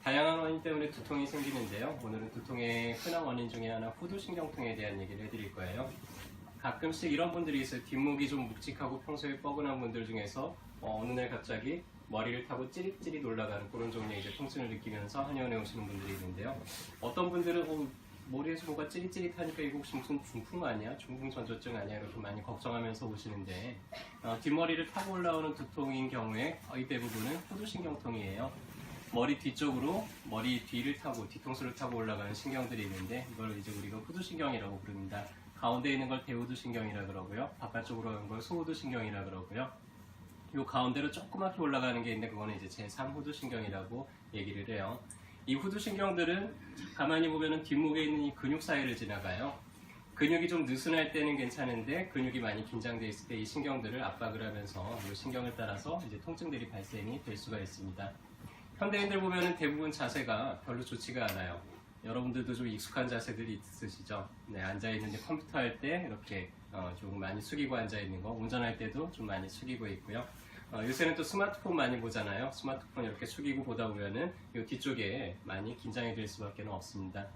다양한 원인 때문에 두통이 생기는데요. 오늘은 두통의 흔한 원인 중에 하나 후두신경통에 대한 얘기를 해드릴 거예요. 가끔씩 이런 분들이 있어요. 뒷목이 좀 묵직하고 평소에 뻐근한 분들 중에서 어느 날 갑자기 머리를 타고 찌릿찌릿 올라가는 그런 종류의 이제 통증을 느끼면서 한의원에 오시는 분들이 있는데요. 어떤 분들은 머리에서 뭐가 찌릿찌릿하니까 이거 혹시 무슨 중풍 아니야? 중풍전조증 아니야? 이렇게 많이 걱정하면서 오시는데 뒷머리를 타고 올라오는 두통인 경우에 거의 대부분은 후두신경통이에요. 머리 뒤쪽으로 머리 뒤를 타고 뒤통수를 타고 올라가는 신경들이 있는데 이걸 이제 우리가 후두신경이라고 부릅니다. 가운데 있는 걸 대후두신경이라 그러고요. 바깥쪽으로 가는 걸 소후두신경이라 그러고요. 이 가운데로 조그맣게 올라가는 게 있는데 그거는 이제 제3후두신경이라고 얘기를 해요. 이 후두신경들은 가만히 보면은 뒷목에 있는 이 근육 사이를 지나가요. 근육이 좀 느슨할 때는 괜찮은데 근육이 많이 긴장되어 있을 때 이 신경들을 압박을 하면서 이 신경을 따라서 이제 통증들이 발생이 될 수가 있습니다. 현대인들 보면은 대부분 자세가 별로 좋지가 않아요. 여러분들도 좀 익숙한 자세들이 있으시죠? 네, 앉아있는데 컴퓨터 할 때 이렇게 좀 많이 숙이고 앉아있는 거, 운전할 때도 좀 많이 숙이고 있고요. 요새는 또 스마트폰 많이 보잖아요. 스마트폰 이렇게 숙이고 보다 보면은 이 뒤쪽에 많이 긴장이 될 수밖에 없습니다.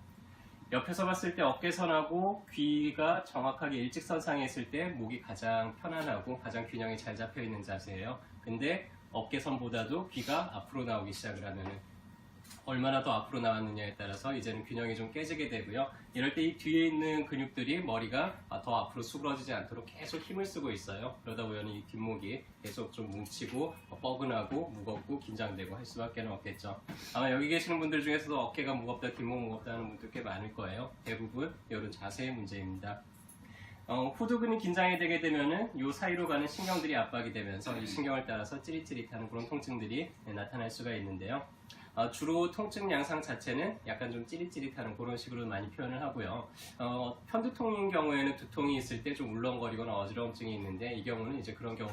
옆에서 봤을 때 어깨선하고 귀가 정확하게 일직선상에 있을 때 목이 가장 편안하고 가장 균형이 잘 잡혀 있는 자세예요. 근데 어깨선보다도 귀가 앞으로 나오기 시작을 하면은 얼마나 더 앞으로 나왔느냐에 따라서 이제는 균형이 좀 깨지게 되고요. 이럴 때 이 뒤에 있는 근육들이 머리가 더 앞으로 수그러지지 않도록 계속 힘을 쓰고 있어요. 그러다 보면 이 뒷목이 계속 좀 뭉치고 뻐근하고 무겁고 긴장되고 할 수밖에 없겠죠. 아마 여기 계시는 분들 중에서도 어깨가 무겁다, 뒷목 무겁다 하는 분들 꽤 많을 거예요. 대부분 이런 자세의 문제입니다. 후두근이 긴장이 되게 되면은 이 사이로 가는 신경들이 압박이 되면서 이 신경을 따라서 찌릿찌릿하는 그런 통증들이 나타날 수가 있는데요. 주로 통증 양상 자체는 약간 좀 찌릿찌릿하는 그런 식으로 많이 표현을 하고요. 편두통인 경우에는 두통이 있을 때 좀 울렁거리거나 어지러움증이 있는데 이 경우는 이제 그런 거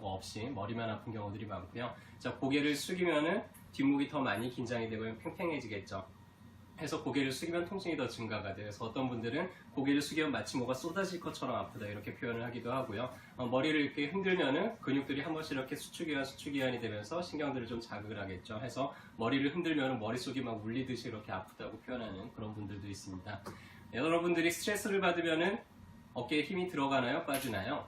없이 머리만 아픈 경우들이 많고요. 자, 고개를 숙이면은 뒷목이 더 많이 긴장이 되고 팽팽해지겠죠. 해서 고개를 숙이면 통증이 더 증가가 돼요. 그래서 어떤 분들은 고개를 숙이면 마치 뭐가 쏟아질 것처럼 아프다 이렇게 표현을 하기도 하고요. 머리를 이렇게 흔들면은 근육들이 한 번씩 이렇게 수축이완이 되면서 신경들을 좀 자극을 하겠죠. 해서 머리를 흔들면은 머릿속이 막 울리듯이 이렇게 아프다고 표현하는 그런 분들도 있습니다. 여러분들이 스트레스를 받으면은 어깨에 힘이 들어가나요? 빠지나요?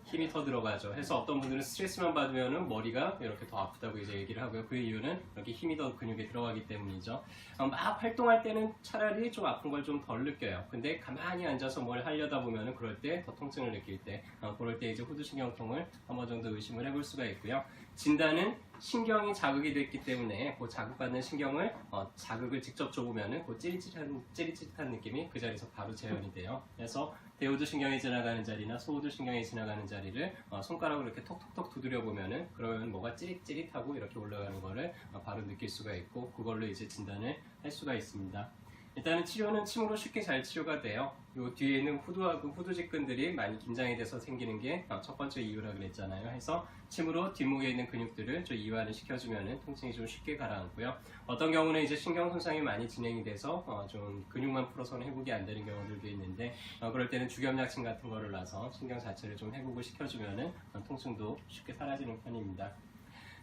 힘이 더 들어가죠. 해서 어떤 분들은 스트레스만 받으면 머리가 이렇게 더 아프다고 이제 얘기를 하고요. 그 이유는 이렇게 힘이 더 근육에 들어가기 때문이죠. 막 활동할 때는 차라리 좀 아픈 걸 좀 덜 느껴요. 근데 가만히 앉아서 뭘 하려다 보면은 그럴 때 더 통증을 느낄 때, 그럴 때 이제 후두신경통을 한 번 정도 의심을 해볼 수가 있고요. 진단은 신경이 자극이 됐기 때문에 그 자극받는 신경을 자극을 직접 줘보면은 그 찌릿찌릿한 느낌이 그 자리에서 바로 재현이 돼요. 그래서 대후두신경이 지나가는 자리나 소후두신경이 지나가는 자리를 손가락으로 이렇게 톡톡톡 두드려 보면은 그러면 뭐가 찌릿찌릿하고 이렇게 올라가는 거를 바로 느낄 수가 있고 그걸로 이제 진단을 할 수가 있습니다. 일단은 치료는 침으로 쉽게 잘 치료가 돼요. 요 뒤에 있는 후두하고 후두직근들이 많이 긴장이 돼서 생기는 게 첫 번째 이유라 그랬잖아요. 해서 침으로 뒷목에 있는 근육들을 좀 이완을 시켜주면 통증이 좀 쉽게 가라앉고요. 어떤 경우는 이제 신경 손상이 많이 진행이 돼서 좀 근육만 풀어서는 회복이 안 되는 경우들도 있는데 그럴 때는 주겸약침 같은 거를 놔서 신경 자체를 좀 회복을 시켜주면 통증도 쉽게 사라지는 편입니다.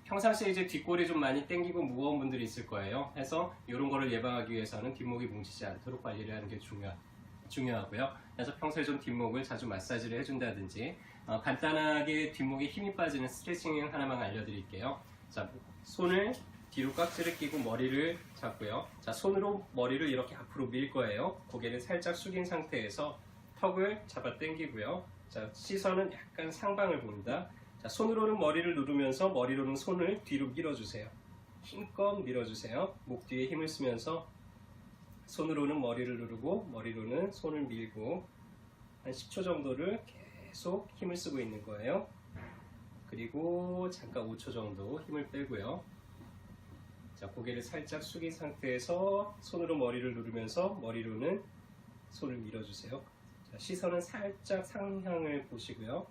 평상시에 이제 뒷골이 좀 많이 당기고 무거운 분들이 있을 거예요. 해서 이런 거를 예방하기 위해서는 뒷목이 뭉치지 않도록 관리를 하는 게 중요하고요. 그래서 평소에 좀 뒷목을 자주 마사지를 해준다든지 간단하게 뒷목에 힘이 빠지는 스트레칭 하나만 알려드릴게요. 자, 손을 뒤로 깍지를 끼고 머리를 잡고요. 자, 손으로 머리를 이렇게 앞으로 밀 거예요. 고개를 살짝 숙인 상태에서 턱을 잡아 당기고요. 자, 시선은 약간 상방을 봅니다. 자, 손으로는 머리를 누르면서 머리로는 손을 뒤로 밀어주세요. 힘껏 밀어주세요. 목 뒤에 힘을 쓰면서 손으로는 머리를 누르고 머리로는 손을 밀고 한 10초 정도를 계속 힘을 쓰고 있는 거예요. 그리고 잠깐 5초 정도 힘을 빼고요. 자, 고개를 살짝 숙인 상태에서 손으로 머리를 누르면서 머리로는 손을 밀어주세요. 자, 시선은 살짝 상향을 보시고요.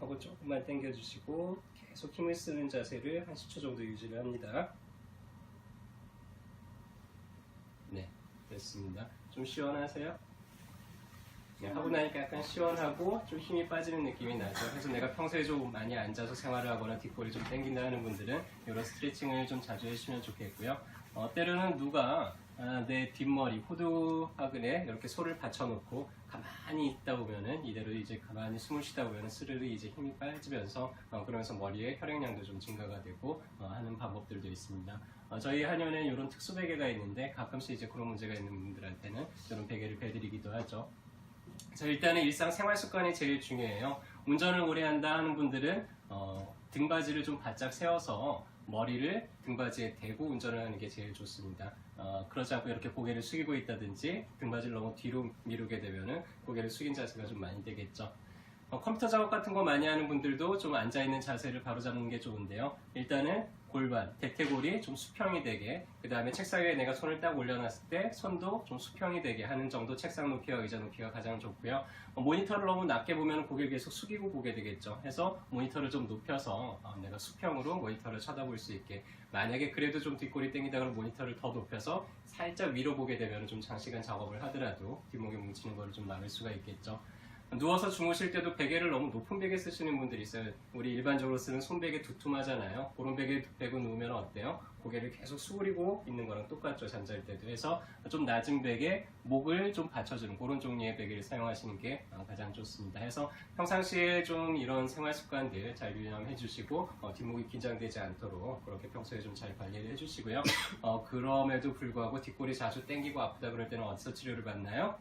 턱을 조금만 당겨주시고 계속 힘을 쓰는 자세를 한 10초 정도 유지를 합니다. 네, 됐습니다. 좀 시원하세요? 하고 나니까 약간 시원하고 좀 힘이 빠지는 느낌이 나죠. 그래서 내가 평소에 좀 많이 앉아서 생활을 하거나 뒷골이 좀 당긴다 하는 분들은 이런 스트레칭을 좀 자주 해주시면 좋겠고요. 때로는 누가 내 뒷머리, 호두화근에 이렇게 손을 받쳐놓고 가만히 있다 보면은 이대로 이제 가만히 숨을 쉬다 보면은 스르르 이제 힘이 빠지면서 그러면서 머리에 혈액량도 좀 증가가 되고 하는 방법들도 있습니다. 저희 한의원에 이런 특수 베개가 있는데 가끔씩 이제 그런 문제가 있는 분들한테는 이런 베개를 배드리기도 하죠. 자, 일단은 일상 생활 습관이 제일 중요해요. 운전을 오래 한다 하는 분들은 등받이를 좀 바짝 세워서 머리를 등받이에 대고 운전을 하는 게 제일 좋습니다. 그러지 않고 이렇게 고개를 숙이고 있다든지 등받이를 너무 뒤로 미루게 되면은 고개를 숙인 자세가 좀 많이 되겠죠. 컴퓨터 작업 같은 거 많이 하는 분들도 좀 앉아있는 자세를 바로잡는 게 좋은데요. 일단은 골반, 대퇴골이 좀 수평이 되게, 그 다음에 책상 위에 내가 손을 딱 올려놨을 때 손도 좀 수평이 되게 하는 정도 책상 높이와 의자 높이가 가장 좋고요. 모니터를 너무 낮게 보면 고개를 계속 숙이고 보게 되겠죠. 해서 모니터를 좀 높여서 내가 수평으로 모니터를 쳐다볼 수 있게, 만약에 그래도 좀 뒷골이 땡기다 그러면 모니터를 더 높여서 살짝 위로 보게 되면 좀 장시간 작업을 하더라도 뒷목이 뭉치는 거를 좀 막을 수가 있겠죠. 누워서 주무실 때도 베개를 너무 높은 베개 쓰시는 분들이 있어요. 우리 일반적으로 쓰는 손베개 두툼하잖아요. 그런 베개 베고 누우면 어때요? 고개를 계속 수그리고 있는 거랑 똑같죠. 잠잘 때도. 해서 좀 낮은 베개, 목을 좀 받쳐주는 그런 종류의 베개를 사용하시는 게 가장 좋습니다. 해서 평상시에 좀 이런 생활 습관들 잘 유념해 주시고 뒷목이 긴장되지 않도록 그렇게 평소에 좀 잘 관리를 해 주시고요. 그럼에도 불구하고 뒷골이 자주 땡기고 아프다 그럴 때는 어디서 치료를 받나요?